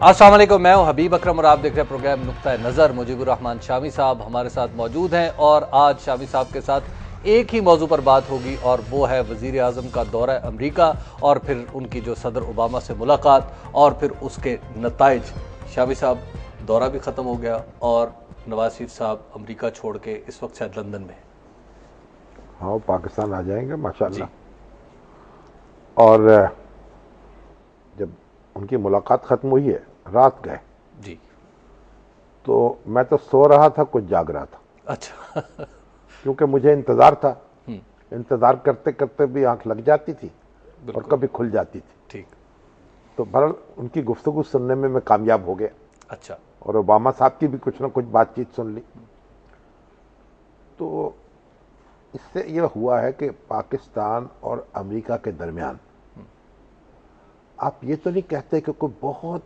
अस्सलाम वालेकुम, मैं हूं हबीब अकरम और आप देख रहे हैं प्रोग्राम नुक्ता नज़र। मुजीबुर रहमान शामी साहब हमारे साथ मौजूद हैं और आज शामी साहब के साथ एक ही मौजू पर बात होगी और वो है वज़ीर आज़म का दौरा अमरीका और फिर उनकी जो सदर ओबामा से मुलाकात और फिर उसके नताइज। शामी साहब, दौरा भी ख़त्म हो गया और नवाज शरीफ साहब अमरीका छोड़ के इस वक्त शायद लंदन में। हाँ, पाकिस्तान आ जाएंगे माशाल्लाह। और जब उनकी मुलाकात ख़त्म हुई है, रात गए जी। तो मैं तो सो रहा था, कुछ जाग रहा था। अच्छा। क्योंकि मुझे इंतज़ार था। इंतज़ार करते करते भी आंख लग जाती थी और कभी खुल जाती थी। ठीक। तो बहरहाल उनकी गुफ्तगू सुनने में मैं कामयाब हो गया। अच्छा। और ओबामा साहब की भी कुछ ना कुछ बातचीत सुन ली। तो इससे यह हुआ है कि पाकिस्तान और अमेरिका के दरमियान आप ये तो नहीं कहते कि कोई बहुत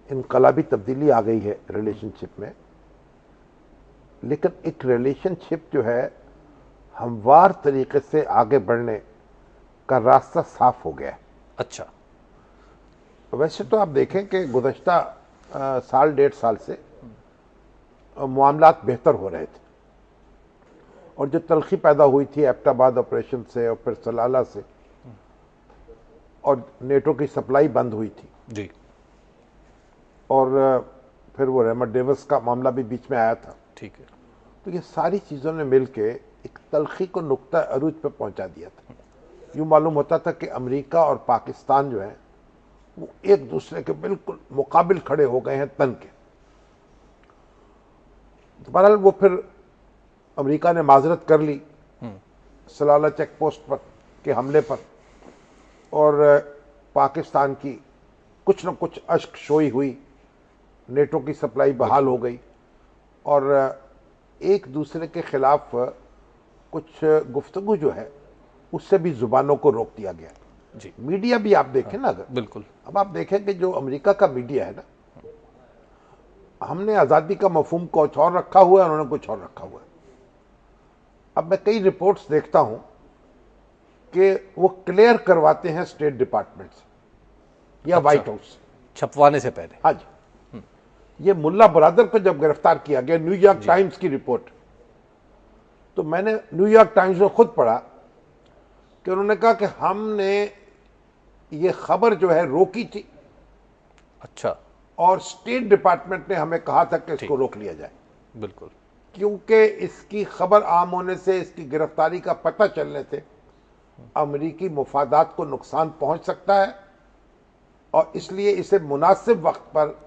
इनकलाबी तब्दीली आ गई है रिलेशनशिप में, लेकिन एक रिलेशनशिप जो है हमवार तरीके से आगे बढ़ने का रास्ता साफ हो गया है। अच्छा। वैसे तो आप देखें कि गुज़श्ता साल डेढ़ साल से मामलात बेहतर हो रहे थे और जो तलखी पैदा हुई थी एबटाबाद ऑपरेशन से और फिर सलाला से और नेटो की सप्लाई बंद हुई थी जी। और फिर वो रहमत डेविस का मामला भी बीच में आया था। ठीक है। तो ये सारी चीज़ों ने मिलके एक तलखी को नुक्ता अरूज पे पहुंचा दिया था। यूँ मालूम होता था कि अमेरिका और पाकिस्तान जो है वो एक दूसरे के बिल्कुल मुकाबिल खड़े हो गए हैं तन के। तो बहरहाल वो फिर अमेरिका ने माजरत कर ली सलाला चेक पोस्ट पर के हमले पर और पाकिस्तान की कुछ न कुछ अश्क शोई हुई, नेटो की सप्लाई बहाल हो गई और एक दूसरे के खिलाफ कुछ गुफ्तगू जो है उससे भी जुबानों को रोक दिया गया। जी। मीडिया भी आप देखें ना, अगर बिल्कुल। अब आप देखें कि जो अमेरिका का मीडिया है ना, हमने आज़ादी का मफहूम कुछ और रखा हुआ है, उन्होंने कुछ और रखा हुआ है। अब मैं कई रिपोर्ट्स देखता हूं कि वो क्लियर करवाते हैं स्टेट डिपार्टमेंट से या व्हाइट हाउस छपवाने से पहले। हाँ जी। ये मुल्ला बरादर को जब गिरफ्तार किया गया, न्यूयॉर्क टाइम्स की रिपोर्ट, तो मैंने न्यूयॉर्क टाइम्स में खुद पढ़ा कि उन्होंने कहा कि हमने ये खबर जो है रोकी थी। अच्छा। और स्टेट डिपार्टमेंट ने हमें कहा था कि इसको रोक लिया जाए। बिल्कुल। क्योंकि इसकी खबर आम होने से, इसकी गिरफ्तारी का पता चलने से अमरीकी मुफादात को नुकसान पहुंच सकता है और इसलिए इसे मुनासिब वक्त पर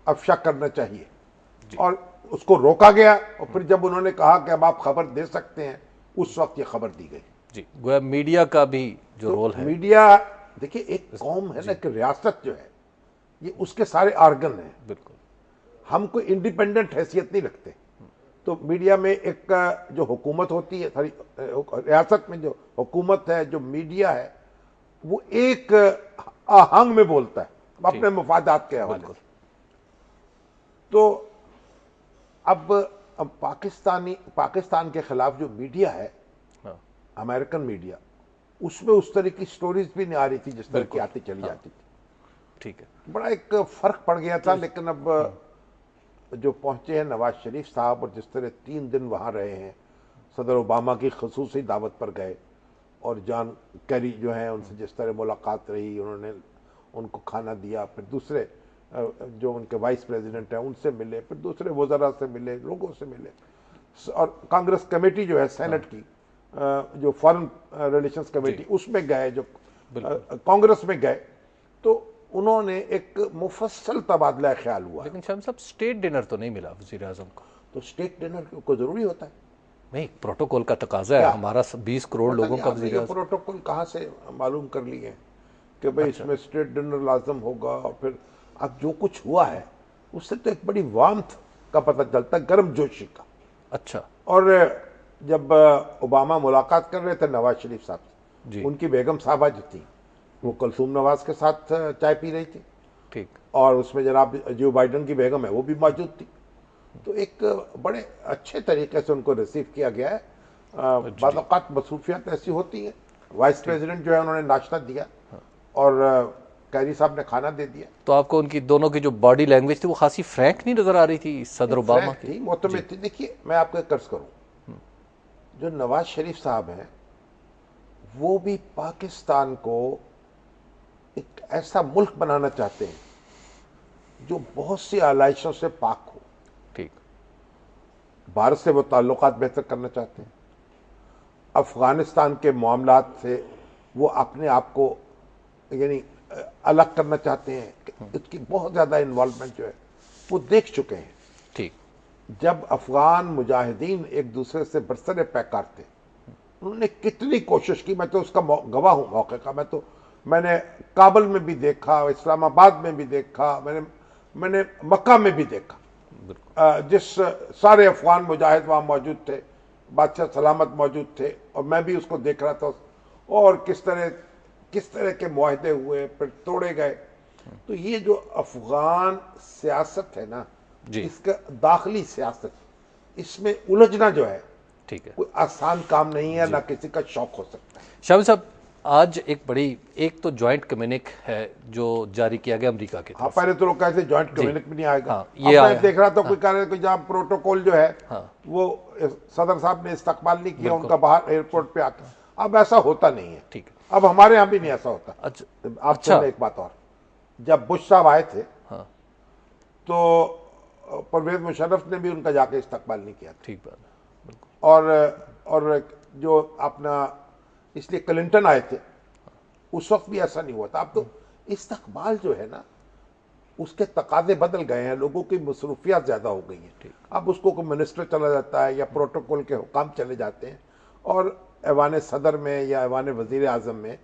अफशा करना चाहिए। और उसको रोका गया और फिर जब उन्होंने कहा कि अब आप खबर दे सकते हैं, उस वक्त ये खबर दी गई। जी, गोया मीडिया का भी जो रोल है। मीडिया, देखिए एक कौम है ना कि रियासत जो है ये उसके सारे आर्गन हैं। बिल्कुल। हम कोई इंडिपेंडेंट हैसियत नहीं रखते। तो मीडिया में एक जो हुकूमत होती है, सारी रियासत में जो हुकूमत है, जो मीडिया है, वो एक आहंग में बोलता है अपने मुफादात के हवाले से। तो अब पाकिस्तान के खिलाफ जो मीडिया है, अमेरिकन मीडिया, उसमें उस तरह की स्टोरीज भी नहीं आ रही थी जिस तरह की आती चली जाती थी। ठीक है। बड़ा एक फर्क पड़ गया था। लेकिन अब जो पहुंचे हैं नवाज शरीफ साहब और जिस तरह 3 दिन वहां रहे हैं, सदर ओबामा की खसूसी दावत पर गए और जॉन कैरी जो हैं उनसे जिस तरह मुलाकात रही, उन्होंने उनको खाना दिया, फिर दूसरे जो उनके वाइस प्रेसिडेंट हैं उनसे मिले, फिर दूसरे वज़रा से मिले, लोगों से मिले, और कांग्रेस कमेटी जो है सेनेट की, जो फॉरेन रिलेशंस कमेटी, उसमें गए, जो कांग्रेस में गए, तो उन्होंने एक मुफस्सल तबादला ख्याल हुआ। लेकिन शाम साहब, स्टेट डिनर तो नहीं मिला वजीर आजम को। तो स्टेट डिनर को जरूरी होता है नहीं, प्रोटोकॉल का तकाजा है, हमारा 20 करोड़ लोगों का वजीर आजम। प्रोटोकॉल कहाँ से मालूम कर लिए कि भाई इसमें स्टेट डिनर लाजम होगा। और फिर अब जो कुछ हुआ है उससे तो एक बड़ी वार्मथ का पता चलता है, गर्म जोशी का। अच्छा। और जब ओबामा मुलाकात कर रहे थे नवाज शरीफ साहब से, उनकी बेगम साहबा जो थी वो कुलसूम नवाज के साथ चाय पी रही थी। ठीक। और उसमें जनाब जो बाइडन की बेगम है वो भी मौजूद थी। तो एक बड़े अच्छे तरीके से उनको रिसीव किया गया है। बाद औक़ात मसरूफियात ऐसी होती हैं, वाइस प्रेसिडेंट जो है उन्होंने नाश्ता दिया और कैरी साहब ने खाना दे दिया। तो आपको उनकी दोनों की जो बॉडी लैंग्वेज थी वो खासी फ्रैंक नहीं नजर आ रही थी सदर ओबामा की? वो तो मैं देखिए, मैं आपको एक कर्ज करूं, जो नवाज शरीफ साहब हैं वो भी पाकिस्तान को एक ऐसा मुल्क बनाना चाहते हैं जो बहुत सी आलाइशों से पाक हो। ठीक। भारत से वो ताल्लुकात बेहतर करना चाहते हैं, अफगानिस्तान के मामलात से वो अपने आप को यानी अलग करना चाहते हैं। इसकी बहुत ज्यादा इन्वॉल्वमेंट जो है वो देख चुके हैं। ठीक। जब अफगान मुजाहिदीन एक दूसरे से बरसरे पैकार थे, उन्होंने कितनी कोशिश की, मैं तो उसका गवाह हूं मौके का। मैंने काबुल में भी देखा, इस्लामाबाद में भी देखा, मैंने मक्का में भी देखा, जिस सारे अफगान मुजाहिद वहां मौजूद थे, बादशाह सलामत मौजूद थे, और मैं भी उसको देख रहा था, और किस तरह के मुआहदे हुए फिर तोड़े गए। तो ये जो अफगान सियासत है ना, इसका दाखिली सियासत, इसमें उलझना जो है, ठीक है, कोई आसान काम नहीं है, ना किसी का शौक हो सकता है। शामी साहब, आज एक तो ज्वाइंट कम्युनिक है जो जारी किया गया अमेरिका की तरफ। हाँ, पहले तो लोग कहते ज्वाइंट कम्युनिक भी नहीं आएगा। हाँ, ये मैं देख रहा था कोई कह रहे थे जहाँ प्रोटोकॉल जो है, हाँ, वो सदर साहब ने इस्तकबाल नहीं किया उनका बाहर एयरपोर्ट पे आकर। अब ऐसा होता नहीं है। ठीक है। अब हमारे यहाँ भी नहीं ऐसा होता। अच्छा। एक बात और, जब बुश साहब आए थे, हाँ, तो परवेज मुशर्रफ ने भी उनका जाके इस्तकबाल नहीं किया। ठीक बात है। और जो अपना इसलिए क्लिंटन आए थे, उस वक्त भी ऐसा नहीं हुआ था। अब तो इस्तकबाल जो है ना, उसके तकाजे बदल गए हैं, लोगों की मसरूफियात ज्यादा हो गई हैं। अब उसको कोई मिनिस्टर चला जाता है या प्रोटोकॉल के हुकाम चले जाते हैं, और ऐवान सदर में या ऐवान वजीर आजम में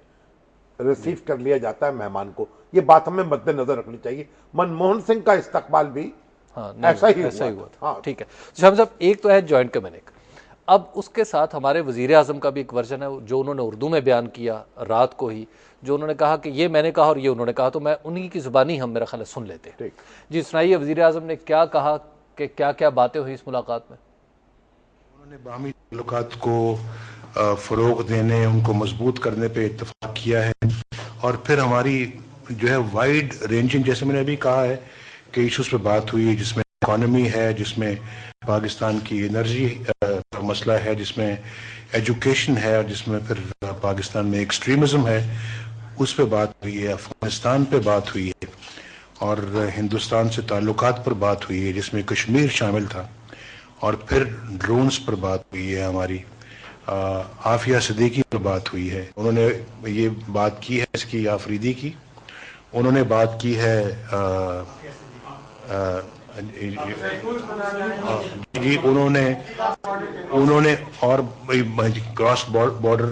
रिसीव कर लिया जाता है मेहमान को। ये बात हमें मद्देनजर रखनी चाहिए। मनमोहन सिंह का इस्तकबाल भी ऐसा ही हुआ था। हाँ, ठीक है। शामी साहब, एक तो है ज्वाइंट कम्युनिक, अब उसके साथ हमारे वजीर आजम का भी एक वर्जन है जो उन्होंने उर्दू में बयान किया रात को ही, जो उन्होंने कहा कि ये मैंने कहा और ये उन्होंने कहा, तो मैं उन्हीं की जुबानी हम मेरा ख्याल सुन लेते हैं। जी सुनाइए, वजीर आजम ने क्या कहा, कि क्या क्या बातें हुई इस मुलाकात में? उन्होंने बाहमी ताल्लुकात को फ़रोग़ देने, उनको मजबूत करने पे इत्तफाक किया है, और फिर हमारी जो है वाइड रेंजिंग, जैसे मैंने अभी कहा है कि इशूज़ पे बात हुई, जिसमें इकॉनमी है, जिसमें पाकिस्तान की एनर्जी का मसला है, जिसमें एजुकेशन है, और जिसमें फिर पाकिस्तान में एक्सट्रीमिज़म है, उस पर बात हुई है, अफगानिस्तान पे बात हुई है, और हिंदुस्तान से ताल्लुकात पर बात हुई है जिसमें कश्मीर शामिल था, और फिर ड्रोन्स पर बात हुई है, हमारी आफिया सिद्दीकी पर बात हुई है। उन्होंने ये बात की है इसकी आफरीदी की, उन्होंने बात की है जी, उन्होंने और क्रॉस बॉर्डर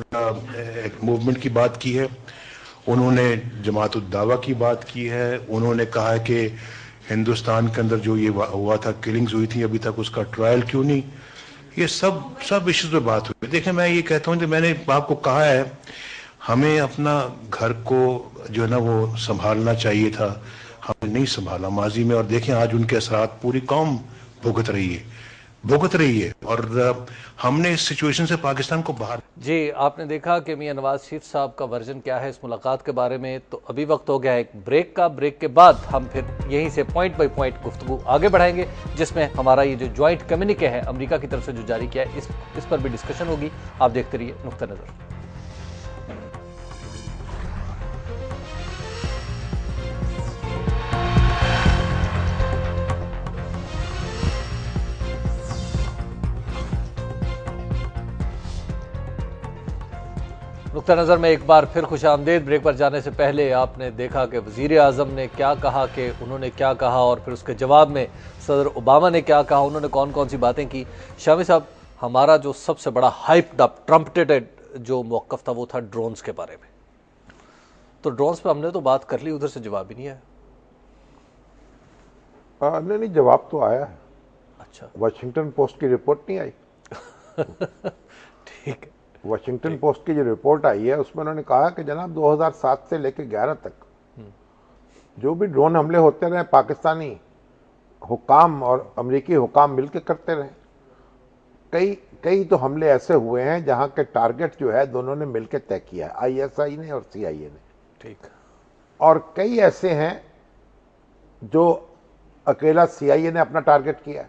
मूवमेंट की बात की है, उन्होंने जमात उद दावा की बात की है, उन्होंने कहा कि हिंदुस्तान के अंदर जो ये हुआ था, किलिंग्स हुई थी, अभी तक उसका ट्रायल क्यों नहीं, ये सब इश्यूज पे बात हुई। देखिए, मैं ये कहता हूँ कि मैंने आपको कहा है, हमें अपना घर को जो है ना वो संभालना चाहिए था, हमने नहीं संभाला माजी में, और देखें आज उनके असरात पूरी कौम भुगत रही है, और हमने इस सिचुएशन से पाकिस्तान को बाहर। जी, आपने देखा कि मियां नवाज शरीफ साहब का वर्जन क्या है इस मुलाकात के बारे में। तो अभी वक्त हो गया है एक ब्रेक का। ब्रेक के बाद हम फिर यहीं से पॉइंट बाय पॉइंट गुफ्तगू आगे बढ़ाएंगे, जिसमें हमारा ये जो ज्वाइंट कम्युनिके है अमेरिका की तरफ से जो जारी किया है, इस पर भी डिस्कशन होगी। आप देखते रहिए नुक्ता नजर। नुक्ता नज़र में एक बार फिर खुशामदीद। ब्रेक पर जाने से पहले आपने देखा कि वज़ीर आज़म ने क्या कहा, कि उन्होंने क्या कहा, और फिर उसके जवाब में सदर ओबामा ने क्या कहा, उन्होंने कौन कौन सी बातें की। शामी साहब, हमारा जो सबसे बड़ा हाइप्ड अप ट्रम्पटेड जो मौक़िफ़ था वो था ड्रोन्स के बारे में। तो ड्रोन्स पे हमने तो बात कर ली, उधर से जवाब ही नहीं आया। नहीं, जवाब तो आया है। अच्छा, वाशिंगटन पोस्ट की रिपोर्ट नहीं आई? ठीक है। वाशिंगटन पोस्ट की जो रिपोर्ट आई है उसमें उन्होंने कहा कि जनाब 2007 से लेकर 11 तक जो भी ड्रोन हमले होते रहे, पाकिस्तानी हुकाम और अमेरिकी हुकाम मिलकर करते रहे। कई तो हमले ऐसे हुए हैं जहां के टारगेट जो है दोनों ने मिलकर तय किया है, ISI ने और CIA ने। ठीक। और कई ऐसे हैं जो अकेला CIA ने अपना टारगेट किया है।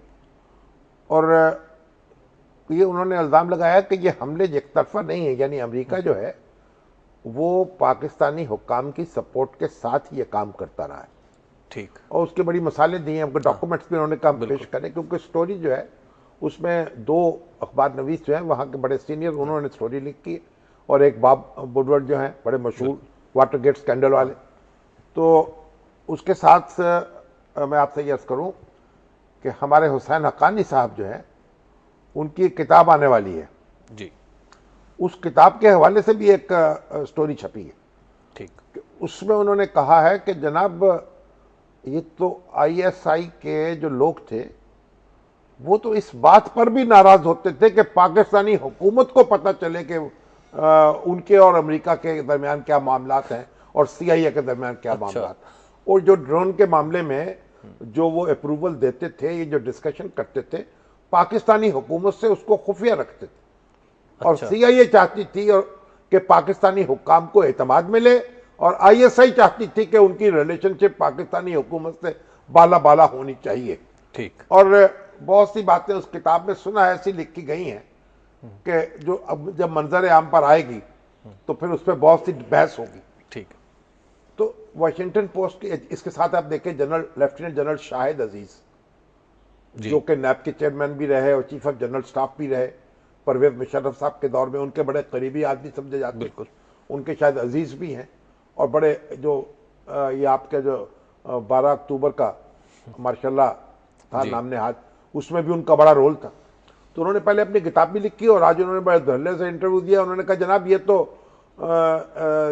और ये उन्होंने इल्ज़ाम लगाया कि ये हमले एक तरफा नहीं है, यानी अमेरिका जो है वो पाकिस्तानी हुक्काम की सपोर्ट के साथ ये काम करता रहा है। ठीक। और उसके बड़ी मिसालें दी हैं, हमको डॉक्यूमेंट्स भी उन्होंने काम पेश करे, क्योंकि स्टोरी जो है उसमें 2 अखबार नवीस जो हैं वहाँ के बड़े सीनियर, उन्होंने स्टोरी लिखी, और एक बॉब वुडवर्ड जो हैं बड़े मशहूर वाटरगेट स्कैंडल वाले। तो उसके साथ मैं आपसे ये अर्ज़ करूँ कि हमारे हुसैन हक्कानी साहब जो हैं उनकी किताब आने वाली है जी, उस किताब के हवाले से भी एक स्टोरी छपी है। ठीक। उसमें उन्होंने कहा है कि जनाब ये तो ISI के जो लोग थे वो तो इस बात पर भी नाराज होते थे कि पाकिस्तानी हुकूमत को पता चले कि उनके और अमेरिका के दरमियान क्या मामलात हैं और CIA के दरमियान क्या मामलात। और जो ड्रोन के मामले में जो वो अप्रूवल देते थे, ये जो डिस्कशन करते थे, पाकिस्तानी हुकूमत से उसको खुफिया रखते थे। और CIA चाहती थी और कि पाकिस्तानी हुक्काम को एतमाद मिले, और ISI चाहती थी कि उनकी रिलेशनशिप पाकिस्तानी हुकूमत से बाला बाला होनी चाहिए। ठीक। और बहुत सी बातें उस किताब में सुना ऐसी लिखी गई हैं कि जो अब जब मंजर आम पर आएगी तो फिर उस पर बहुत सी बहस होगी। ठीक। तो वाशिंगटन पोस्ट के इसके साथ आप देखें जनरल लेफ्टिनेंट जनरल शाहिद अजीज जो कि नैब के चेयरमैन भी रहे और चीफ ऑफ जनरल स्टाफ भी रहे, परवेज मुशर्रफ साहब के दौर में उनके बड़े करीबी आदमी समझे जाते। बिल्कुल। उनके शायद अजीज भी हैं, और बड़े जो ये आपके जो 12 अक्टूबर का मार्शल्लाह था नाम नेहाज, उसमें भी उनका बड़ा रोल था। तो उन्होंने पहले अपनी किताब भी लिखी और आज उन्होंने बड़े धरले से इंटरव्यू दिया। उन्होंने कहा जनाब ये तो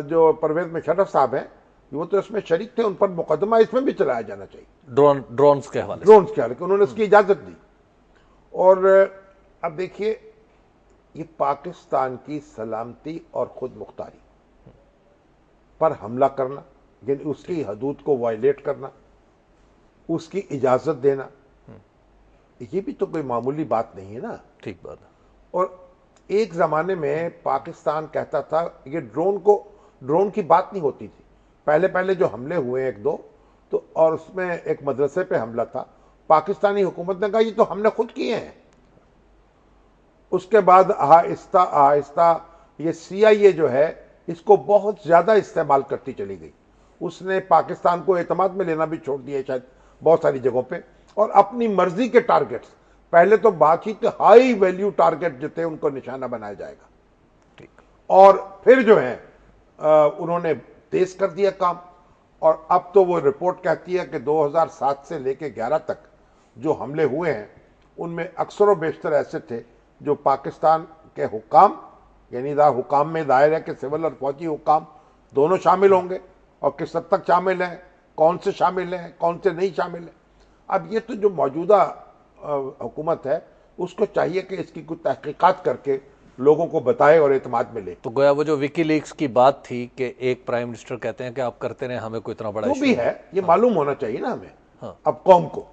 जो परवेज मुशर्रफ साहब हैं वो तो इसमें शरीक थे, उन पर मुकदमा इसमें भी चलाया जाना चाहिए, ड्रोन्स के हवाले। ड्रोन्स के हवाले, उन्होंने उसकी इजाजत दी। और अब देखिए ये पाकिस्तान की सलामती और खुद मुख्तारी पर हमला करना, यानी उसकी हदूद को वायलेट करना, उसकी इजाजत देना, ये भी तो कोई मामूली बात नहीं है ना। ठीक बात है। और एक जमाने में पाकिस्तान कहता था ये ड्रोन की बात नहीं होती थी। पहले पहले जो हमले हुए एक दो तो, और उसमें एक मदरसे पे हमला था, पाकिस्तानी हुकूमत ने कहा ये तो हमने खुद किए हैं। उसके बाद आहिस्ता आहिस्ता ये CIA जो है इसको बहुत ज्यादा इस्तेमाल करती चली गई। उसने पाकिस्तान को एतमाद में लेना भी छोड़ दिया शायद बहुत सारी जगहों पे, और अपनी मर्जी के टारगेट्स, पहले तो बातचीत हाई वैल्यू टारगेट जो थे उनको निशाना बनाया जाएगा। ठीक। और फिर जो है उन्होंने तेज कर दिया काम, और अब तो वो रिपोर्ट कहती है कि 2007 से लेके 11 तक जो हमले हुए हैं उनमें अक्सर बेशतर ऐसे थे जो पाकिस्तान के हुक्काम, यानी हुक्काम में दायर है कि सिविल और फौजी हुक्काम दोनों शामिल होंगे, और किस हद तक शामिल हैं, कौन से शामिल हैं, कौन से नहीं शामिल हैं। अब ये तो जो मौजूदा हुकूमत है उसको चाहिए कि इसकी कुछ तहकीकात करके लोगों को बताए और एतमाद मिले। तो गोया वो जो विकीलीक्स की बात थी कि एक प्राइम मिनिस्टर कहते हैं कि आप करते रहे, हमें कोई इतना बड़ा जो भी है ये मालूम होना चाहिए ना हमें। हाँ। अब कौम को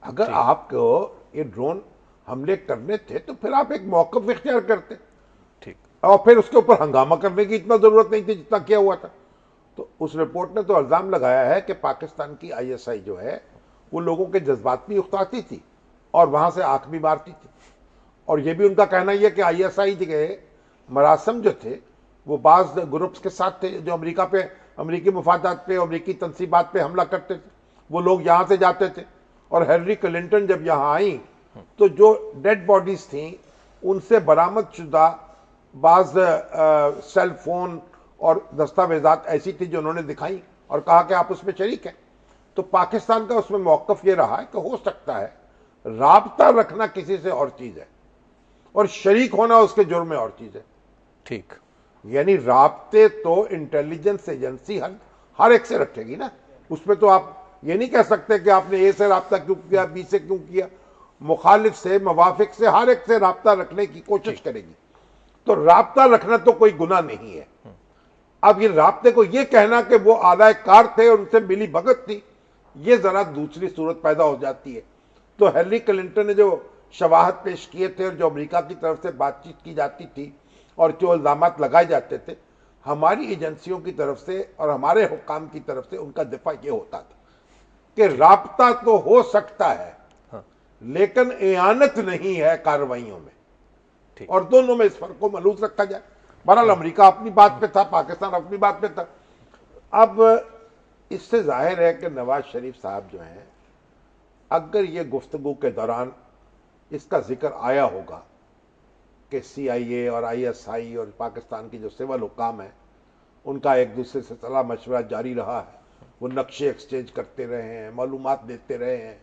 अगर आपको ये ड्रोन हमले करने थे तो फिर आप एक मौक़िफ़ इख्तियार करते। ठीक। और फिर उसके ऊपर हंगामा करने की इतना जरूरत नहीं थी जितना किया हुआ था। तो उस रिपोर्ट ने तो इल्जाम लगाया है कि पाकिस्तान की ISI जो है वो लोगों के जज्बात भी उकताती थी और वहां से आंख भी मारती थी। और ये भी उनका कहना यह कि ISI के मरासम जो थे वो बाज ग्रुप्स के साथ थे जो अमेरिका पे, अमेरिकी मुफादात पे, अमेरिकी तनसीबात पे हमला करते थे। वो लोग यहाँ से जाते थे, और हिलरी क्लिंटन जब यहाँ आई तो जो डेड बॉडीज थी उनसे बरामद शुदा बाज सेल फोन और दस्तावेजात ऐसी थी जो उन्होंने दिखाई और कहा कि आप उसमें शरीक हैं। तो पाकिस्तान का उसमें मौक़िफ़ ये रहा है कि हो सकता है राब्ता रखना किसी से और चीज है और शरीक होना उसके जुर्म में और चीज है। ठीक। यानी राब्ते तो इंटेलिजेंस एजेंसी हर एक से रखेगी ना, उसमें तो आप ये नहीं कह सकते कि आपने ए से राब्ता क्यों किया, बी से क्यों किया, मुखालिफ से, मवाफिक से, हर एक से राब्ता रखने की कोशिश करेगी। तो राब्ता रखना तो कोई गुनाह नहीं है। अब ये राब्ते को ये कहना कि वो आदाय कार थे और उनसे मिली भगत थी, ये जरा दूसरी सूरत पैदा हो जाती है। तो हिलरी क्लिंटन ने जो शवाहद पेश किए थे और जो अमेरिका की तरफ से बातचीत की जाती थी और जो इल्जामात लगाए जाते थे, हमारी एजेंसियों की तरफ से और हमारे हुक्काम की तरफ से उनका दिफा ये होता था कि राब्ता तो हो सकता है, हाँ। लेकिन एआनत नहीं है कार्रवाइयों में, ठीक। और दोनों में इस फर्क को मलूज रखा जाए। बहरहाल अमेरिका अपनी बात पे था, पाकिस्तान अपनी बात पे था। अब इससे जाहिर है कि नवाज शरीफ साहब जो हैं, अगर ये गुफ्तगू के दौरान इसका जिक्र आया होगा कि CIA और ISI और पाकिस्तान की जो सिविल हुकाम है उनका एक दूसरे से सलाह मशवरा जारी रहा है, वो नक्शे एक्सचेंज करते रहे हैं, मालूमात देते रहे हैं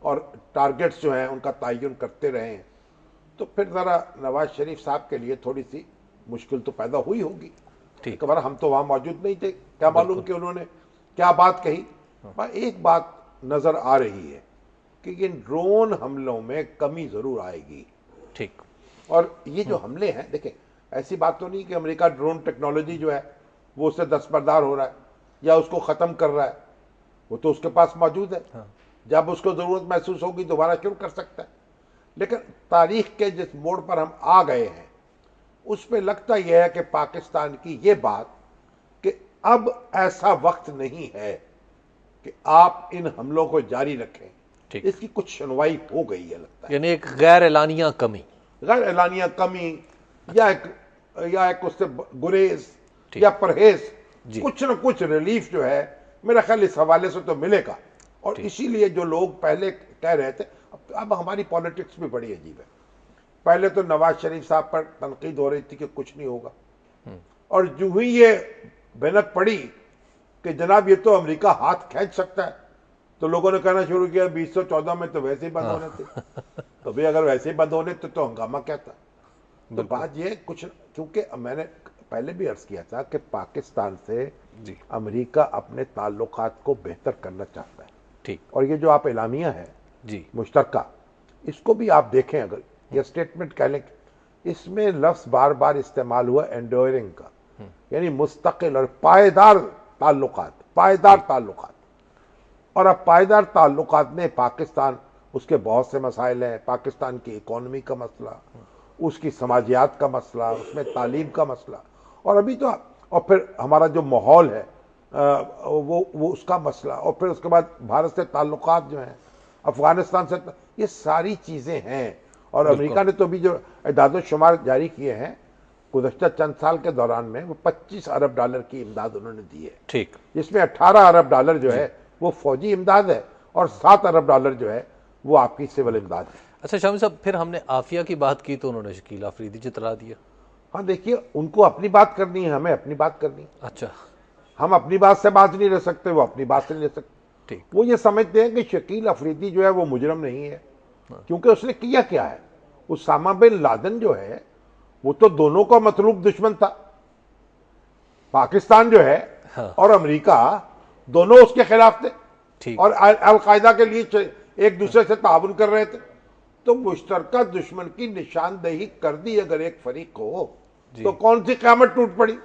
और टारगेट्स जो हैं उनका तयन करते रहे हैं, तो फिर ज़रा नवाज शरीफ साहब के लिए थोड़ी सी मुश्किल तो पैदा हुई होगी। ठीक। हम तो वहाँ मौजूद नहीं थे, क्या मालूम कि उन्होंने क्या बात कही। पर एक बात नज़र आ रही है कि इन ड्रोन हमलों में कमी ज़रूर आएगी। ठीक। और ये जो हमले हैं, देखें, ऐसी बात तो नहीं कि अमेरिका ड्रोन टेक्नोलॉजी जो है वो उससे दस्तबरदार हो रहा है या उसको ख़त्म कर रहा है, वो तो उसके पास मौजूद है। हाँ। जब उसको ज़रूरत महसूस होगी दोबारा शुरू कर सकता है। लेकिन तारीख के जिस मोड़ पर हम आ गए हैं उसमें लगता यह है कि पाकिस्तान की ये बात कि अब ऐसा वक्त नहीं है कि आप इन हमलों को जारी रखें, ठीक। इसकी कुछ सुनवाई हो गई है लगता है। यानी एक गैर एलानिया कमी, गैर एलानिया कमी या एक उससे गुरेज या परहेज, कुछ न कुछ रिलीफ जो है मेरा ख्याल इस हवाले से तो मिलेगा। और इसीलिए जो लोग पहले कह रहे थे, अब हमारी पॉलिटिक्स भी बड़ी अजीब है। पहले तो नवाज शरीफ साहब पर तनकीद हो रही थी कि कुछ नहीं होगा, और जो ही ये भनक पड़ी कि जनाब ये तो अमेरिका हाथ खींच सकता है, तो लोगों ने कहना शुरू किया 2014 में तो वैसे ही बंद होने थे, तो भाई अगर वैसे ही बंद होने थे तो हंगामा क्या था। तो बात ये कुछ, क्योंकि मैंने पहले भी अर्ज किया था कि पाकिस्तान से अमेरिका अपने ताल्लुकात को बेहतर करना चाहता है। ठीक। और ये जो आप एलामिया है जी मुश्तरका, इसको भी आप देखें, अगर ये स्टेटमेंट कह लें, इसमें लफ्ज बार बार इस्तेमाल हुआ एंडोरिंग का, यानी मुस्तकिल और पायदार ताल्लुकात, पायदार ताल्लुकात। और अब पायदार ताल्लुकात में पाकिस्तान, उसके बहुत से मसाइल हैं, पाकिस्तान की इकोनॉमी का मसला, उसकी समाजियात का मसला, उसमें तालीम का मसला, और अभी तो, और फिर हमारा जो माहौल है वो उसका मसला, और फिर उसके बाद भारत से ताल्लुकात जो हैं, अफगानिस्तान से, ये सारी चीज़ें हैं। और अमेरिका ने तो भी जो इदाद शुमार जारी किए हैं गुज़श्ता चंद साल के दौरान में, वो 25 अरब डॉलर की इमदाद उन्होंने दी है। ठीक। जिसमें 18 अरब डॉलर जो है वो फौजी इमदाद है और 7 अरब डॉलर जो है वो आपकी सिविल इमदाद है। अच्छा शामी साहब, फिर हमने आफिया की बात की तो उन्होंने शकील अफरीदी जितला दिया। हाँ देखिए, उनको अपनी बात करनी है, हमें अपनी बात करनी है। अच्छा, हम अपनी बात से बात नहीं रह सकते, वो अपनी बात से नहीं रह सकते। ठीक। वो ये समझते हैं कि शकील अफरीदी जो है वो मुजरम नहीं है, क्योंकि उसने किया क्या है। उसामा बिन लादेन जो है वो तो दोनों का मतलूब दुश्मन था। पाकिस्तान जो है और अमेरिका दोनों उसके खिलाफ थे, ठीक। और अलकायदा के लिए एक दूसरे से ताउन कर रहे थे। तो मुश्तरका दुश्मन की निशानदेही कर दी अगर एक फरीक को, तो कौन सी क़यामत टूट पड़ी,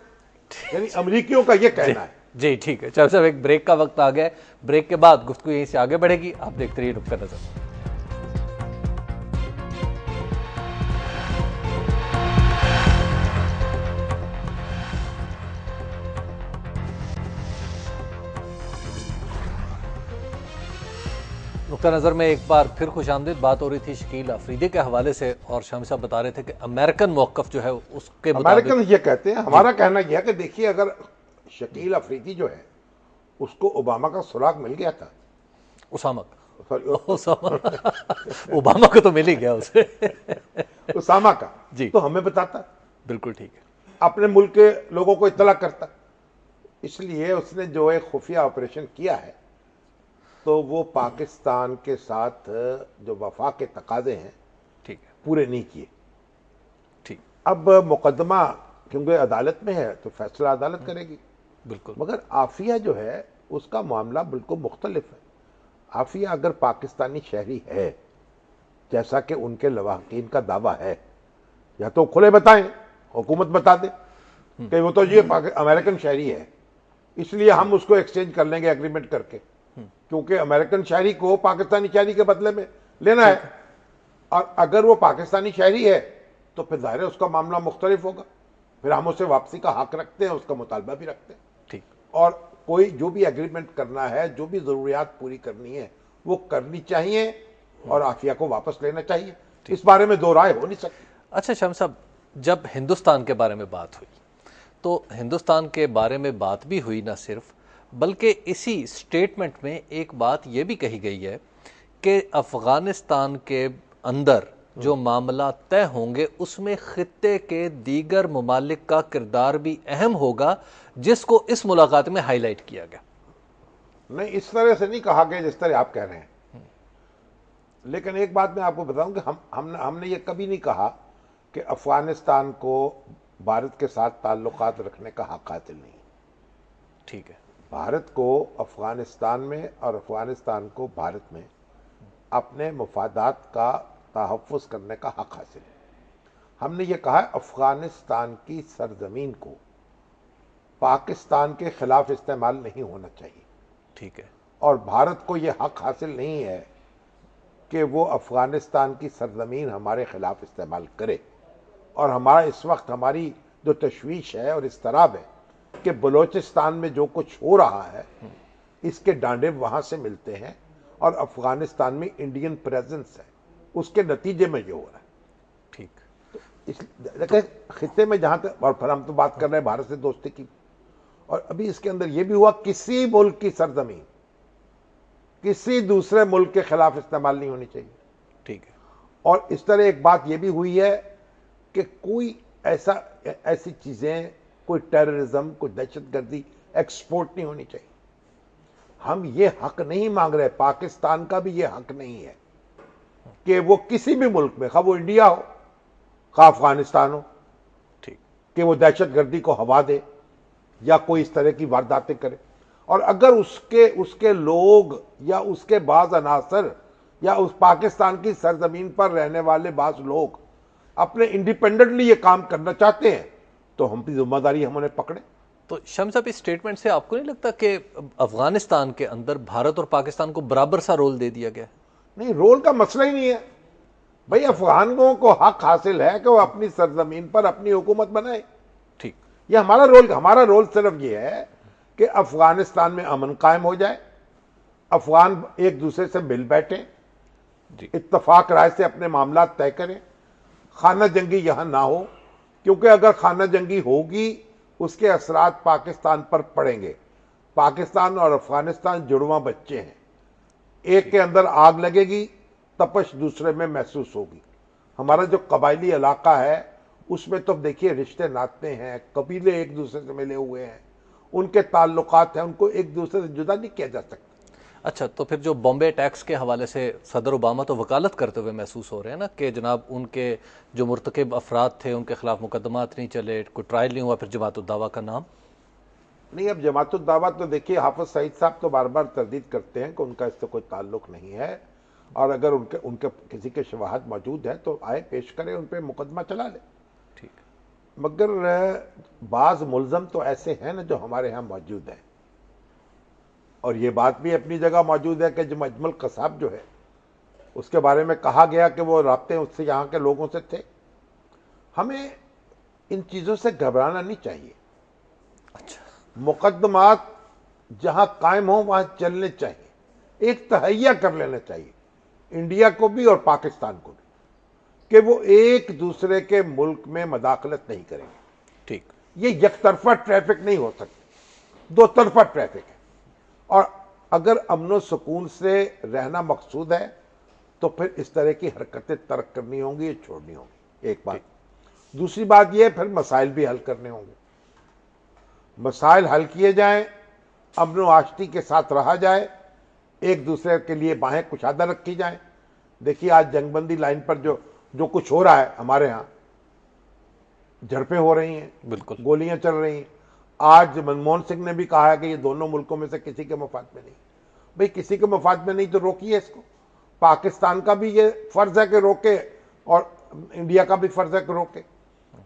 यानी अमरीकियों का ये कहना है। जी ठीक है। चलो साहब, एक ब्रेक का वक्त आ गया। ब्रेक के बाद गुफ्तगू यहीं से आगे बढ़ेगी। आप देखते रहिए नुक्ता नज़र। नुक्ता नज़र में एक बार फिर खुशामदीद। बात हो रही थी शकील अफरीदी के हवाले से, और शामी साहब बता रहे थे कि अमेरिकन मौक़िफ़ जो है उसके अमेरिकन ये कहते हैं, हमारा कहना यह है कि देखिए, अगर शकील अफरीदी जो है उसको ओबामा का सुराग मिल गया था, उसामा ओबामा को तो मिल ही गया उसे उसामा का जी, तो हमें बताता। बिल्कुल ठीक है, अपने मुल्क के लोगों को इत्तला करता। इसलिए उसने जो एक खुफिया ऑपरेशन किया है, तो वो पाकिस्तान के साथ जो वफा के तकाजे हैं, ठीक है, पूरे नहीं किए। ठीक। अब मुकदमा क्योंकि अदालत में है तो फैसला अदालत करेगी, बिल्कुल। मगर आफिया जो है उसका मामला बिल्कुल मुख्तलिफ है। आफिया अगर पाकिस्तानी शहरी है, जैसा कि उनके लवाहकीन का दावा है, या तो खुले बताएं, हुकूमत बता दे कि वो तो ये अमेरिकन शहरी है, इसलिए हम उसको एक्सचेंज कर लेंगे एग्रीमेंट करके, क्योंकि अमेरिकन शहरी को पाकिस्तानी शहरी के बदले में लेना है। और अगर वो पाकिस्तानी शहरी है तो फिर जाहिर है उसका मामला मुख्तलिफ होगा। फिर हम उसे वापसी का हक रखते हैं, उसका मुतालबा भी रखते हैं। ठीक। और कोई जो भी एग्रीमेंट करना है, जो भी जरूरियात पूरी करनी है वो करनी चाहिए और आफिया को वापस लेना चाहिए। इस बारे में दो राय हो नहीं सकती। अच्छा शामी साहब, जब हिंदुस्तान के बारे में बात हुई तो हिंदुस्तान के बारे में बात भी हुई ना सिर्फ, बल्कि इसी स्टेटमेंट में एक बात यह भी कही गई है कि अफगानिस्तान के अंदर जो मामला तय होंगे उसमें खित्ते के दीगर ममालिक का किरदार भी अहम होगा, जिसको इस मुलाकात में हाईलाइट किया गया। नहीं, इस तरह से नहीं कहा गया जिस तरह आप कह रहे हैं। लेकिन एक बात मैं आपको बताऊं कि हमने ये कभी नहीं कहा कि अफगानिस्तान को भारत के साथ ताल्लुकात रखने का हक हासिल नहीं। ठीक है। भारत को अफगानिस्तान में और अफगानिस्तान को भारत में अपने मफादात का तहफ़्फ़ुज़ करने का हक हासिल है। हमने ये कहा है अफगानिस्तान की सरजमीन को पाकिस्तान के खिलाफ इस्तेमाल नहीं होना चाहिए। ठीक है। और भारत को ये हक हासिल नहीं है कि वो अफगानिस्तान की सरजमीन हमारे खिलाफ इस्तेमाल करे। और हमारा इस वक्त हमारी जो तशवीश है और इस्तराब है कि बलूचिस्तान में जो कुछ हो रहा है इसके डांडे वहां से मिलते हैं और अफगानिस्तान में इंडियन प्रेजेंस है, उसके नतीजे में ये हो रहा है। ठीक। देखिए खिते में जहां तक, और फिर हम तो बात कर रहे हैं भारत से दोस्ती की, और अभी इसके अंदर यह भी हुआ किसी मुल्क की सरजमीन किसी दूसरे मुल्क के खिलाफ इस्तेमाल नहीं होनी चाहिए। ठीक है। और इस तरह एक बात यह भी हुई है कि कोई ऐसी चीजें, कोई टेररिज्म, कोई दहशतगर्दी एक्सपोर्ट नहीं होनी चाहिए। हम ये हक नहीं मांग रहे, पाकिस्तान का भी ये हक नहीं है कि वो किसी भी मुल्क में, खा वो इंडिया हो खा अफगानिस्तान हो, ठीक, कि वो दहशतगर्दी को हवा दे या कोई इस तरह की वारदातें करे। और अगर उसके लोग या उसके बाज अनासर या उस पाकिस्तान की सरजमीन पर रहने वाले बाज लोग अपने इंडिपेंडेंटली ये काम करना चाहते हैं तो हम भी जिम्मेदारी हम उन्हें पकड़े। तो शम्स साहब, इस स्टेटमेंट से आपको नहीं लगता कि अफगानिस्तान के अंदर भारत और पाकिस्तान को बराबर सा रोल दे दिया गया है? नहीं, रोल का मसला ही नहीं है भाई। अफगानों को हक हासिल है कि वो अपनी सरजमीन पर अपनी हुकूमत बनाए। ठीक। ये हमारा रोल सिर्फ ये है कि अफगानिस्तान में अमन कायम हो जाए, अफगान एक दूसरे से मिल बैठे, इत्तफाक राय से अपने मामला तय करें, खाना जंगी यहां ना हो, क्योंकि अगर खाना जंगी होगी उसके असरात पाकिस्तान पर पड़ेंगे। पाकिस्तान और अफगानिस्तान जुड़वा बच्चे हैं, एक के अंदर आग लगेगी तपश दूसरे में महसूस होगी। हमारा जो कबायली इलाका है उसमें तो देखिए रिश्ते नाते हैं, कबीले एक दूसरे से मिले हुए हैं, उनके ताल्लुकात हैं, उनको एक दूसरे से जुदा नहीं किया जा सकता। अच्छा, तो फिर जो बॉम्बे टैक्स के हवाले से सदर ओबामा तो वकालत करते हुए महसूस हो रहे हैं ना कि जनाब उनके जो मुर्तकिब अफराद थे उनके खिलाफ मुकदमात नहीं चले, कोई ट्रायल नहीं हुआ, फिर जमात उद दावा का नाम नहीं। अब जमात उद दावा तो देखिए हाफिज सईद साहब तो बार बार तरदीद करते हैं कि उनका इससे कोई ताल्लुक नहीं है, और अगर उनके किसी के शवाहद मौजूद है तो आए पेश करें, उन पर मुकदमा चला ले। ठीक। मगर बाज मुलजम तो ऐसे हैं ना जो हमारे यहाँ मौजूद हैं, और ये बात भी अपनी जगह मौजूद है कि जो अजमल कसाब जो है उसके बारे में कहा गया कि वो राब्ते उससे यहाँ के लोगों से थे। हमें इन चीज़ों से घबराना नहीं चाहिए। अच्छा, मुकदमात जहाँ कायम हो वहाँ चलने चाहिए, एक तहैया कर लेना चाहिए इंडिया को भी और पाकिस्तान को भी कि वो एक दूसरे के मुल्क में मदाखलत नहीं करेंगे। ठीक। ये एक तरफा ट्रैफिक नहीं हो सकती, दो तरफा ट्रैफिक है। और अगर अमन सुकून से रहना मकसूद है तो फिर इस तरह की हरकतें तर्क करनी होंगी, छोड़नी होंगी, एक बात। दूसरी बात यह फिर मसाइल भी हल करने होंगे। मसाइल हल किए जाएं, अमन आश्ती के साथ रहा जाए, एक दूसरे के लिए बाहें कुशादा रखी जाएं। देखिए आज जंगबंदी लाइन पर जो कुछ हो रहा है, हमारे यहाँ झड़पें हो रही हैं, बिल्कुल गोलियां चल रही हैं। आज मनमोहन सिंह ने भी कहा है कि ये दोनों मुल्कों में से किसी के मफाद में नहीं। भाई किसी के मफाद में नहीं तो रोकिए इसको। पाकिस्तान का भी ये फर्ज है कि रोके और इंडिया का भी फर्ज है कि रोके।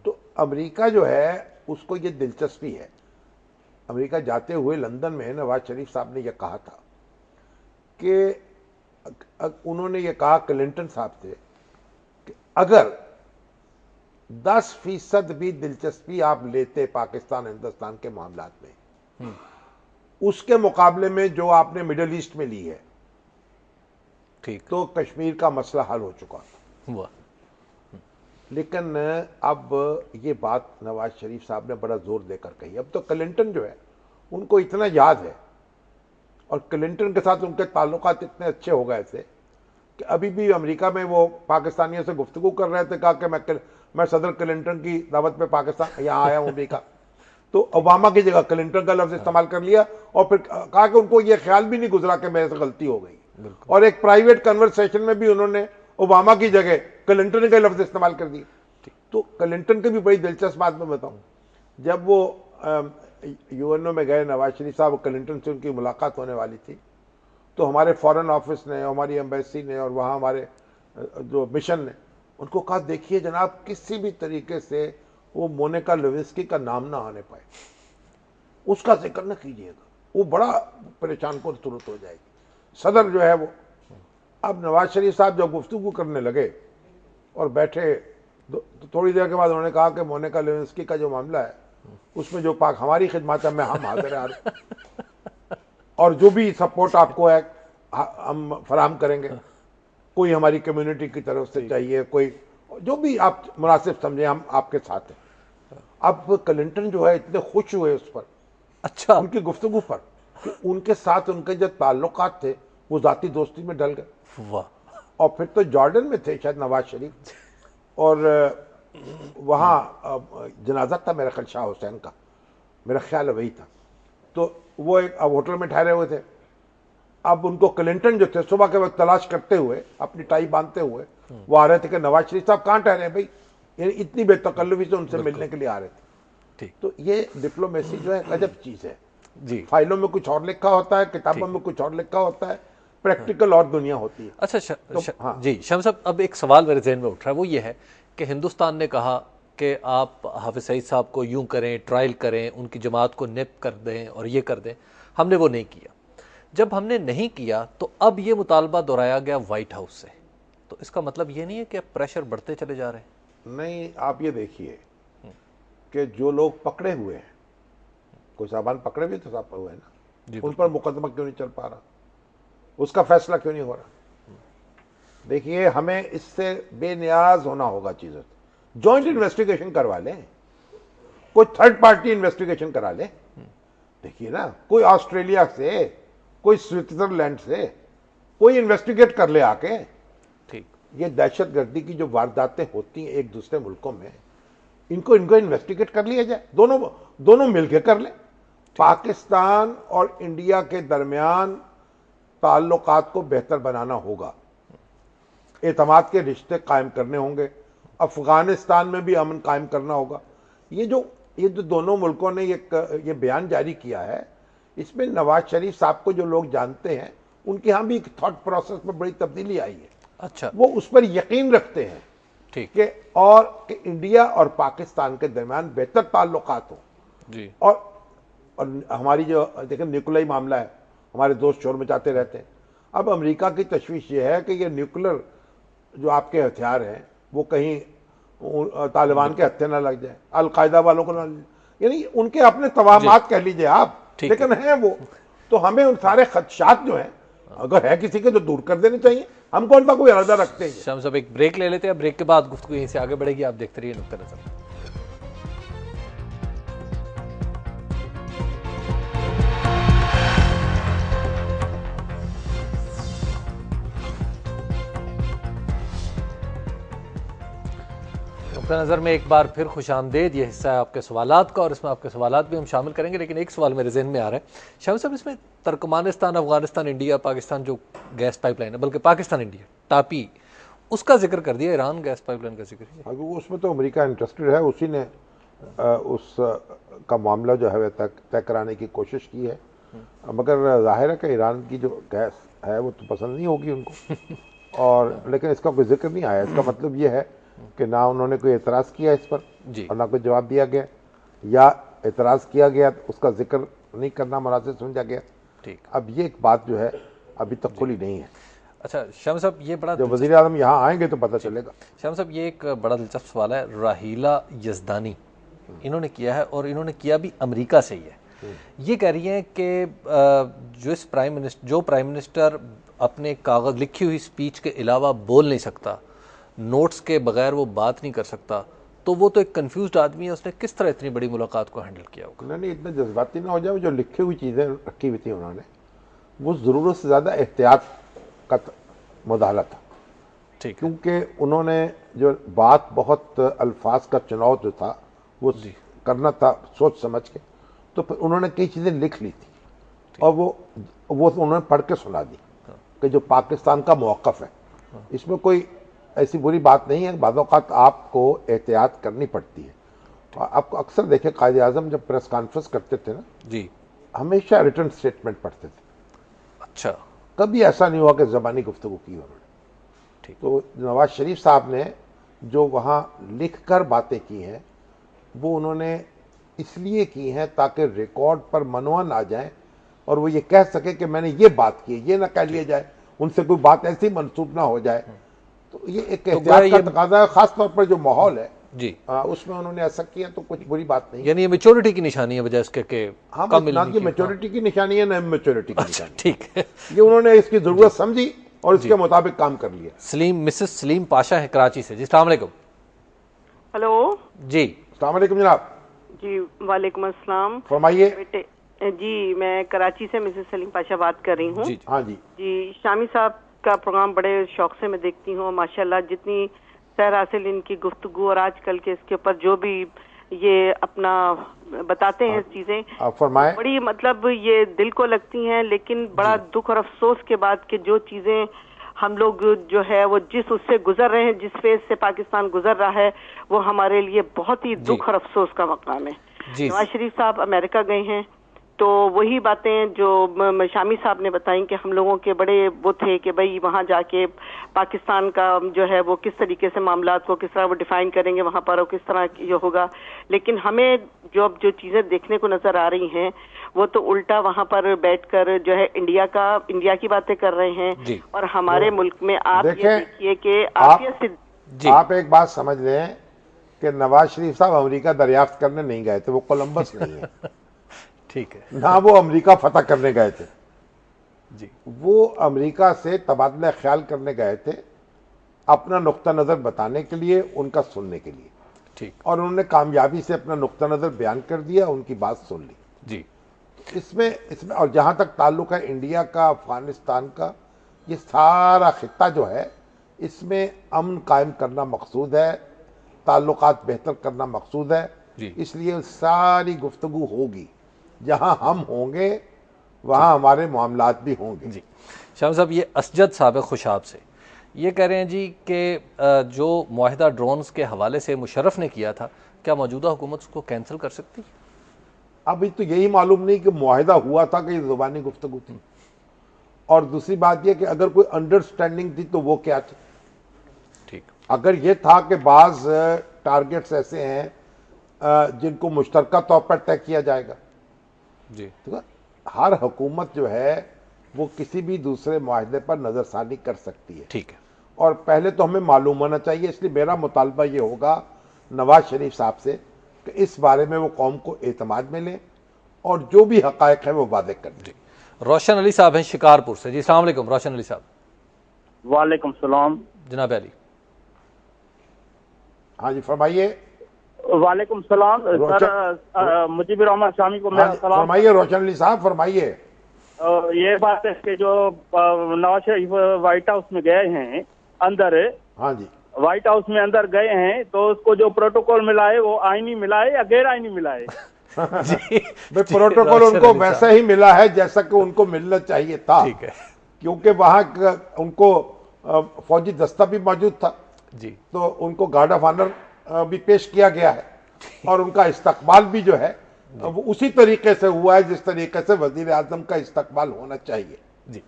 तो अमेरिका जो है उसको ये दिलचस्पी है। अमेरिका जाते हुए लंदन में नवाज शरीफ साहब ने यह कहा था कि उन्होंने ये कहा क्लिंटन साहब से कि अगर 10% भी दिलचस्पी आप लेते पाकिस्तान हिंदुस्तान के मामलात में, उसके मुकाबले में जो आपने मिडिल ईस्ट में ली है, ठीक, तो कश्मीर का मसला हल हो चुका था। लेकिन अब ये बात नवाज शरीफ साहब ने बड़ा जोर देकर कही। अब तो क्लिंटन जो है उनको इतना याद है और क्लिंटन के साथ उनके ताल्लुकात इतने अच्छे हो गए थे कि अभी भी अमेरिका में वो पाकिस्तानियों से गुफ्तगू कर रहे थे, कहा कि मैं सदर क्लिंटन की दावत पे पाकिस्तान यहाँ आया हूँ अमेरिका, तो ओबामा की जगह क्लिंटन का लफ्ज इस्तेमाल कर लिया और फिर कहा कि उनको ये ख्याल भी नहीं गुजरा कि मेरे से गलती हो गई, और एक प्राइवेट कन्वर्सेशन में भी उन्होंने ओबामा की जगह क्लिंटन का लफ्ज इस्तेमाल कर दिया। तो क्लिंटन की भी बड़ी दिलचस्प बात मैं बताऊं, जब वो यूएनओ में गए नवाज शरीफ साहब, क्लिंटन से उनकी मुलाकात होने वाली थी, तो हमारे फॉरेन ऑफिस ने, हमारी एम्बेसी ने और वहाँ हमारे जो मिशन ने उनको कहा, देखिए जनाब किसी भी तरीके से वो मोनिका लेविंस्की का नाम ना आने पाए, उसका जिक्र न कीजिएगा, वो बड़ा परेशान को सूरत हो जाएगी। सदर जो है वो, अब नवाज शरीफ साहब जब गुफ्तगू करने लगे और बैठे, तो थोड़ी देर के बाद उन्होंने कहा कि मोनिका लेविंस्की का जो मामला है उसमें जो पाक हमारी खिदमत में हम हाजिर हैं और जो भी सपोर्ट आपको है हम फराहम करेंगे, कोई हमारी कम्युनिटी की तरफ से चाहिए, कोई जो भी आप मुनासिब समझे, हम आपके साथ हैं। अब क्लिंटन जो है इतने खुश हुए उस पर, अच्छा, उनकी गुफ्तगू पर, कि उनके साथ उनके जो ताल्लुकात थे वो जाती दोस्ती में डल गए। वाह। और फिर तो जॉर्डन में थे शायद नवाज शरीफ, और वहाँ जनाजा था मेरा ख्याल शाह हुसैन का, मेरा ख्याल वही था। तो वो एक अब होटल में ठहरे हुए थे। अब उनको क्लिंटन जो थे सुबह के वक्त तलाश करते हुए, अपनी टाई बांधते हुए वो आ रहे थे कि नवाज शरीफ साहब कहाँ ठहरे भाई, यानी इतनी बेतकल्लुफी से उनसे मिलने के लिए आ रहे थे। तो ये डिप्लोमेसी जो है गजब चीज है जी। फाइलों में कुछ और लिखा होता है, किताबों में कुछ और लिखा होता है, प्रैक्टिकल और दुनिया होती है। अच्छा हाँ। जी शम्स साहब, अब एक सवाल मेरे जहन में उठ रहा है, वो ये है कि हिंदुस्तान ने कहा कि आप हाफिज सईद साहब को यूं करें, ट्रायल करें, उनकी जमात को निप कर दें और ये कर दें, हमने वो नहीं किया। जब हमने नहीं किया तो अब ये मुतालबा दोहराया गया व्हाइट हाउस से, तो इसका मतलब ये नहीं है कि अब प्रेशर बढ़ते चले जा रहे हैं? नहीं, आप ये देखिए कि जो लोग पकड़े हुए हैं, कोई सामान पकड़े भी तो साहब हुए हैं ना, उन पर मुकदमा क्यों नहीं चल पा रहा, उसका फैसला क्यों नहीं हो रहा? देखिए हमें इससे बेनियाज होना होगा चीजों से। जॉइंट इन्वेस्टिगेशन करवा लें, कोई थर्ड पार्टी इन्वेस्टिगेशन करा लें। देखिए ना, कोई ऑस्ट्रेलिया से, कोई स्विट्जरलैंड से कोई इन्वेस्टिगेट कर ले आके। ठीक, ये दहशतगर्दी की जो वारदातें होती हैं एक दूसरे मुल्कों में, इनको इन्वेस्टिगेट कर लिया जाए, दोनों मिलकर कर लें। पाकिस्तान और इंडिया के दरमियान ताल्लुकात को बेहतर बनाना होगा, एतमाद के रिश्ते कायम करने होंगे, अफगानिस्तान में भी अमन कायम करना होगा। ये जो दोनों मुल्कों ने ये बयान जारी किया है, इसमें नवाज शरीफ साहब को जो लोग जानते हैं उनके यहाँ भी एक थॉट प्रोसेस में बड़ी तब्दीली आई है। अच्छा, वो उस पर यकीन रखते हैं ठीक कि और कि इंडिया और पाकिस्तान के दरमियान बेहतर ताल्लुकात हो जी। और हमारी जो देखिए न्यूक्लियर मामला है, हमारे दोस्त शोर मचाते रहते हैं। अब अमेरिका की तशवीश ये है कि ये न्यूक्लियर जो आपके हथियार हैं वो कहीं तालिबान के हत्थे ना लग जाए, अलकायदा वालों को ना, यानी उनके अपने तवामात कह लीजिए आप, लेकिन हैं वो। तो हमें उन सारे खदशात जो हैं, अगर है किसी के तो दूर कर देने चाहिए। हम कौन सा कोई इरादा रखते हैं? शम्स साहब एक ब्रेक ले लेते हैं, ब्रेक के बाद गुफ्तगू यहीं से आगे बढ़ेगी। आप देखते रहिए नुक्ता नज़र। नज़र में एक बार फिर खुशामदेद। ये हिस्सा है आपके सवालात का और इसमें आपके सवालात भी हम शामिल करेंगे, लेकिन एक सवाल मेरे जहन में आ रहा है शामिल साहब, इसमें तुर्कमानिस्तान, अफगानिस्तान, इंडिया, पाकिस्तान जो गैस पाइपलाइन है, बल्कि पाकिस्तान इंडिया टापी, उसका जिक्र कर दिया, ईरान गैस पाइपलाइन का जिक्र है। उसमें तो अमेरिका इंटरेस्टेड है, उसी ने उस का मामला जो है तय कराने की कोशिश की है, मगर जाहिर है कि ईरान की जो गैस है वो तो पसंद नहीं होगी उनको और लेकिन इसका कोई जिक्र नहीं आया। इसका मतलब ये है कि ना उन्होंने कोई एतराज़ किया इस पर और ना कोई जवाब दिया गया, या एतराज़ किया गया तो उसका जिक्र नहीं करना मुनासिब समझा गया। ठीक, अब ये एक बात जो है अभी तक खुली नहीं है। अच्छा शामी साहब, ये बड़ा जब वज़ीर आज़म यहाँ आएंगे तो पता चलेगा। शामी साहब, ये एक बड़ा दिलचस्प सवाल है। राहीला यज़दानी इन्होंने किया है, और इन्होंने किया भी अमेरिका से ही है। ये कह रही हैं कि जो प्राइम मिनिस्टर अपने कागज़ लिखी हुई स्पीच के अलावा बोल नहीं सकता, नोट्स के बगैर वो बात नहीं कर सकता, तो वो तो एक कंफ्यूज्ड आदमी है, उसने किस तरह इतनी बड़ी मुलाकात को हैंडल किया होगा? नहीं, इतना जज्बाती ना हो जाए। जो लिखी हुई चीज़ें रखी हुई थी उन्होंने, वो ज़रूरत से ज़्यादा एहतियात का मुदाहला था। ठीक, क्योंकि उन्होंने जो बात, बहुत अल्फाज का चुनाव जो था वो करना था सोच समझ के, तो फिर उन्होंने कई चीज़ें लिख ली थी और वो उन्होंने पढ़ के सुना दी कि जो पाकिस्तान का मौक़िफ़ है, इसमें कोई ऐसी बुरी बात नहीं है। बाज़ औक़ात आपको एहतियात करनी पड़ती है। और आपको अक्सर देखे कायदे आज़म जब प्रेस कॉन्फ्रेंस करते थे ना जी, हमेशा रिटर्न स्टेटमेंट पढ़ते थे। अच्छा, कभी ऐसा नहीं हुआ कि ज़बानी गुफ्तगू की उन्होंने। ठीक। तो नवाज शरीफ साहब ने जो वहाँ लिख कर बातें की हैं, वो उन्होंने इसलिए की हैं ताकि रिकॉर्ड पर मनवा ना जाए और वो ये कह सके कि मैंने ये बात की, ये ना कह लिया जाए, उनसे कोई बात ऐसी मंसूब ना हो जाए। तो ये एक एहतियात का तकाज़ा है, खास तौर पर जो माहौल है जी, उसमें उन्होंने ऐसा किया, तो कुछ बुरी बात नहीं। यानी ये मेच्योरिटी की निशानी है, बजाय इसके कि कम ना कि मेच्योरिटी की निशानी है, ना मेच्योरिटी की निशानी। ठीक है, ये उन्होंने इसकी जरूरत समझी और इसके मुताबिक काम कर लिया। मिसेस सलीम पाशा है कराची से। जी, अस्सलाम वालेकुम। हेलो जी, अस्सलाम वालेकुम जनाब। जी, वालेकुम अस्सलाम। फरमाइए। बेटे जी, मैं कराची से मिसेस सलीम पाशा बात कर रही हूँ। हाँ जी जी, शामी साहब का प्रोग्राम बड़े शौक से मैं देखती हूँ। माशाल्लाह, जितनी सैर हासिल इनकी गुफ्तगू और आजकल के इसके ऊपर जो भी ये अपना बताते हैं चीजें, फरमाएं। बड़ी मतलब ये दिल को लगती हैं, लेकिन बड़ा दुख और अफसोस के बाद कि जो चीजें हम लोग जो है वो जिस उससे गुजर रहे हैं, जिस फेज से पाकिस्तान गुजर रहा है, वो हमारे लिए बहुत ही दुख और अफसोस का मकाम है। नवाज शरीफ साहब अमेरिका गए हैं, तो वही बातें जो शामी साहब ने बताई कि हम लोगों के बड़े वो थे कि भाई वहाँ जाके पाकिस्तान का जो है वो किस तरीके से मामलात को किस तरह वो डिफाइन करेंगे वहाँ पर, और किस तरह ये होगा। लेकिन हमें जो चीजें देखने को नजर आ रही हैं, वो तो उल्टा वहाँ पर बैठकर जो है इंडिया की बातें कर रहे हैं। और हमारे मुल्क में आप ये देखिए कि आप एक बात समझ लें कि नवाज शरीफ साहब अमेरिका दरियाफ्त करने नहीं गए थे, वो कोलंबस नहीं है। ठीक है ना वो अमेरिका फतह करने गए थे जी, वो अमेरिका से तबादला ख्याल करने गए थे, अपना नुक्ता नज़र बताने के लिए, उनका सुनने के लिए। ठीक, और उन्होंने कामयाबी से अपना नुक्ता नज़र बयान कर दिया, उनकी बात सुन ली जी। इसमें और जहाँ तक ताल्लुक है इंडिया का, अफगानिस्तान का, ये सारा खित्ता जो है, इसमें अमन कायम करना मकसूद है, ताल्लुकात बेहतर करना मकसूद है। इसलिए सारी गुफ्तगू होगी, जहां हम होंगे वहां हमारे मामलात भी होंगे। जी, शाम साहब, ये असजद साहब है खुशाब से, ये कह रहे हैं जी कि जो मुआहिदा ड्रोन्स के हवाले से मुशर्रफ ने किया था, क्या मौजूदा हुकूमत उसको कैंसिल कर सकती? अभी तो यही मालूम नहीं कि मुआहिदा हुआ था कि ज़ुबानी गुफ्तगू थी, और दूसरी बात यह कि अगर कोई अंडरस्टैंडिंग थी तो वो क्या थी। ठीक, अगर ये था कि बाज़ टारगेट्स ऐसे हैं जिनको मुश्तरका तौर पर तय किया जाएगा जी, तो हर हुकूमत जो है वो किसी भी दूसरे मुआहदे पर नज़रसानी कर सकती है। ठीक है, और पहले तो हमें मालूम होना चाहिए, इसलिए मेरा मुतालबा ये होगा नवाज शरीफ साहब से कि इस बारे में वो कौम को एतमाद में लें और जो भी हक़ाइक़ है वो वादे कर दें। रोशन अली साहब हैं शिकारपुर से। जी, अस्सलाम वालेकुम रोशन अली साहब। वालेकुम सलाम जनाब अली। हाँ जी, फरमाइए। वालेकुम सलाम सर, मुजीबुर रहमान शामी को मेरा सलाम। फरमाइए रोशन अली साहब, फरमाइए। ये बात है कि जो नवाज शरीफ व्हाइट हाउस में गए हैं अंदर, हाँ जी, व्हाइट हाउस में अंदर गए हैं, तो उसको जो प्रोटोकॉल मिला है वो आईनी मिला है या गैर आईनी मिला है? भाई प्रोटोकॉल उनको वैसा ही मिला है जैसा कि उनको मिलना चाहिए था। ठीक है, क्योंकि वहां उनको फौजी दस्ता भी मौजूद था जी, तो उनको गार्ड ऑफ ऑनर भी पेश किया गया है और उनका इस्तकबाल भी जो है वो उसी तरीके से हुआ है जिस तरीके से वजीर आजम का इस्तकबाल होना चाहिए। जी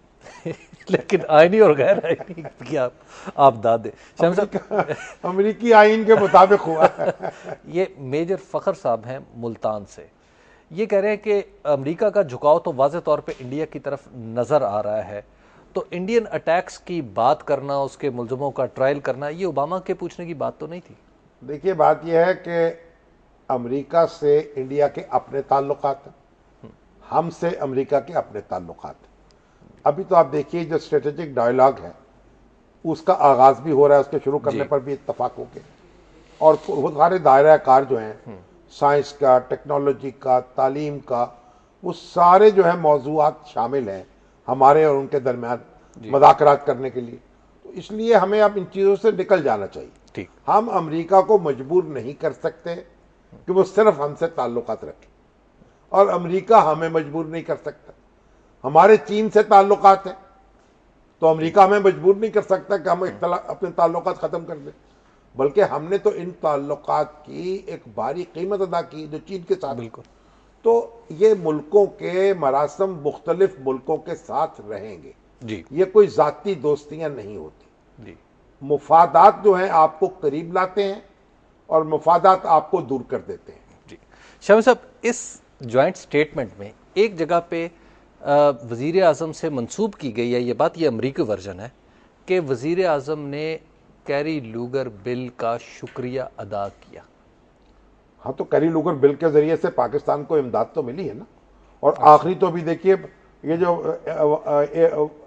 लेकिन आईनी और गैर आईनी की आप दाद दें। अमेरिकी आइन के मुताबिक हुआ है। ये मेजर फ़खर साहब हैं मुल्तान से, ये कह रहे हैं कि अमेरिका का झुकाव तो वाज़ेह तौर पे इंडिया की तरफ नज़र आ रहा है, तो इंडियन अटैक्स की बात करना, उसके मुलजमों का ट्रायल करना, ये ओबामा के पूछने की बात तो नहीं थी। देखिए, बात यह है कि अमेरिका से इंडिया के अपने ताल्लुकात हैं, हमसे अमेरिका के अपने ताल्लुकात हैं। अभी तो आप देखिए जो स्ट्रेटेजिक डायलॉग है उसका आगाज भी हो रहा है, उसके शुरू करने पर भी इत्तफाक हो गए, और वो सारे दायरा कार जो हैं साइंस का, टेक्नोलॉजी का, तालीम का, वो सारे जो है मौजूआत शामिल हैं हमारे और उनके दरमियान मुज़ाकरात करने के लिए। तो इसलिए हमें अब इन चीज़ों से निकल जाना चाहिए। ठीक, हम अमेरिका को मजबूर नहीं कर सकते कि वो सिर्फ हमसे ताल्लुकात रखे, और अमेरिका हमें मजबूर नहीं कर सकता। हमारे चीन से ताल्लुकात हैं तो अमेरिका हमें मजबूर नहीं कर सकता कि हम अपने ताल्लुकात ख़त्म कर दें, बल्कि हमने तो इन ताल्लुकात की एक भारी कीमत अदा की जो चीन के साथ। बिल्कुल। तो ये मुल्कों के मरासम मुख्तलिफ मुल्कों के साथ रहेंगे जी ये कोई जाती दोस्तियां नहीं होती जी। मुफादात जो हैं आपको करीब लाते हैं और मुफादात आपको दूर कर देते हैं। जी शामी साहब, इस जॉइंट स्टेटमेंट में एक जगह पे वज़ीर आज़म से मंसूब की गई है ये बात, ये अमरीकी वर्जन है कि वज़ीर आज़म ने कैरी लूगर बिल का शुक्रिया अदा किया। हाँ, तो कैरी लूगर बिल के जरिए से पाकिस्तान को इमदाद तो मिली है ना, और आखिरी तो अभी देखिए ये जो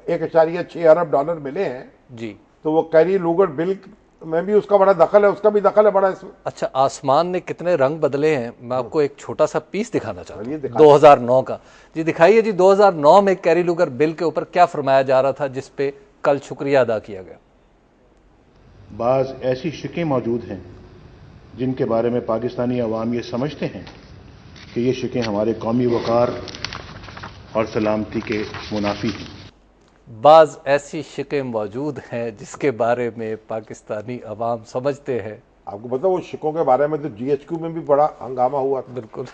1.6 अरब डॉलर मिले हैं जी, तो वो कैरी लूगर बिल में भी उसका बड़ा दखल है, उसका भी दखल है बड़ा इसमें। अच्छा, आसमान ने कितने रंग बदले हैं, मैं आपको एक छोटा सा पीस दिखाना चाहता हूँ चलिए 2009 का। जी दिखाइए जी, 2009 में कैरी लूगर बिल के ऊपर क्या फरमाया जा रहा था जिस पे कल शुक्रिया अदा किया गया। बाज़ ऐसी शिकें मौजूद हैं जिनके बारे में पाकिस्तानी अवाम ये समझते हैं कि ये शिकें हमारे कौमी वक़ार और सलामती के मुनाफी हैं। बाज़ ऐसी शिकें मौजूद हैं जिसके बारे में पाकिस्तानी अवाम समझते हैं। आपको पता वो शिकों के बारे में तो GHQ में भी बड़ा हंगामा हुआ था। बिल्कुल।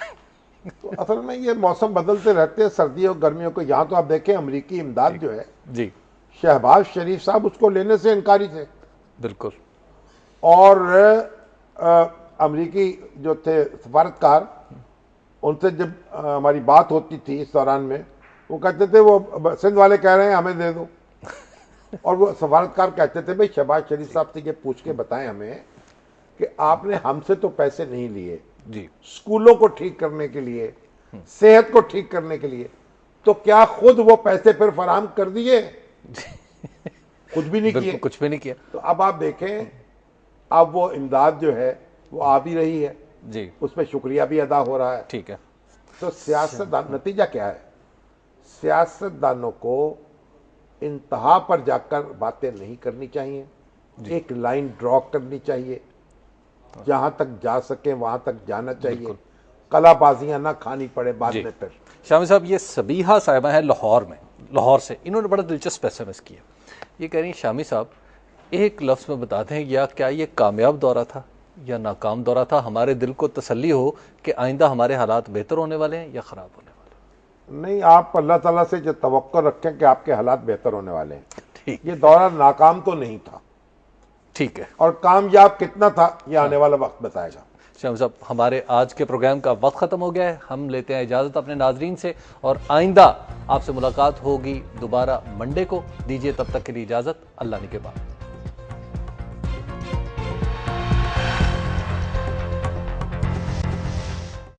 तो असल में ये मौसम बदलते रहते हैं, सर्दियों गर्मियों को। यहाँ तो आप देखें अमरीकी इमदाद जो है जी, शहबाज शरीफ साहब उसको लेने से इनकारी थे, बिल्कुल। और अमरीकी जो थे सफारतकार, उनसे जब हमारी बात होती थी इस दौरान में, वो कहते थे वो सिंध वाले कह रहे हैं हमें दे दो, और वो सफारतकार कहते थे भाई शहबाज शरीफ साहब से ये पूछ के बताएं हमें कि आपने हमसे तो पैसे नहीं लिए जी, स्कूलों को ठीक करने के लिए, सेहत को ठीक करने के लिए, तो क्या खुद वो पैसे फिर फराहम कर दिए? कुछ भी नहीं किए, कुछ भी नहीं किया। तो अब आप देखें, अब वो इमदाद जो है वो आ भी रही है जी, उस पर शुक्रिया भी अदा हो रहा है। ठीक है। तो सियासतदान, नतीजा क्या है? सियासतदानों को इंतहा पर जाकर बातें नहीं करनी चाहिए, एक लाइन ड्रॉ करनी चाहिए, जहां तक जा सके वहां तक जाना चाहिए, कलाबाजियां ना खानी पड़े बाद में। फिर शामी साहब, ये सबीहा साहिबा है लाहौर में, लाहौर से, इन्होंने बड़ा दिलचस्प एसएमएस किया। ये कह रही हैं शामी साहब एक लफ्ज़ में बता दें, या क्या ये कामयाब दौरा था या नाकाम दौरा था, हमारे दिल को तसल्ली हो कि आइंदा हमारे हालात बेहतर होने वाले हैं या ख़राब होने वाले नहीं, आप अल्लाह ताला से जो तवक्को रखें कि आपके हालात बेहतर होने वाले हैं। ठीक, ये दौरा नाकाम तो नहीं था, ठीक है। और कामयाब कितना था ये आने वाला वक्त बताएगा। शामी साहब, हमारे आज के प्रोग्राम का वक्त ख़त्म हो गया है, हम लेते हैं इजाज़त अपने नाजरीन से, और आइंदा आपसे मुलाकात होगी दोबारा मंडे को। दीजिए तब तक के लिए इजाज़त, अल्लाह ने के बाद।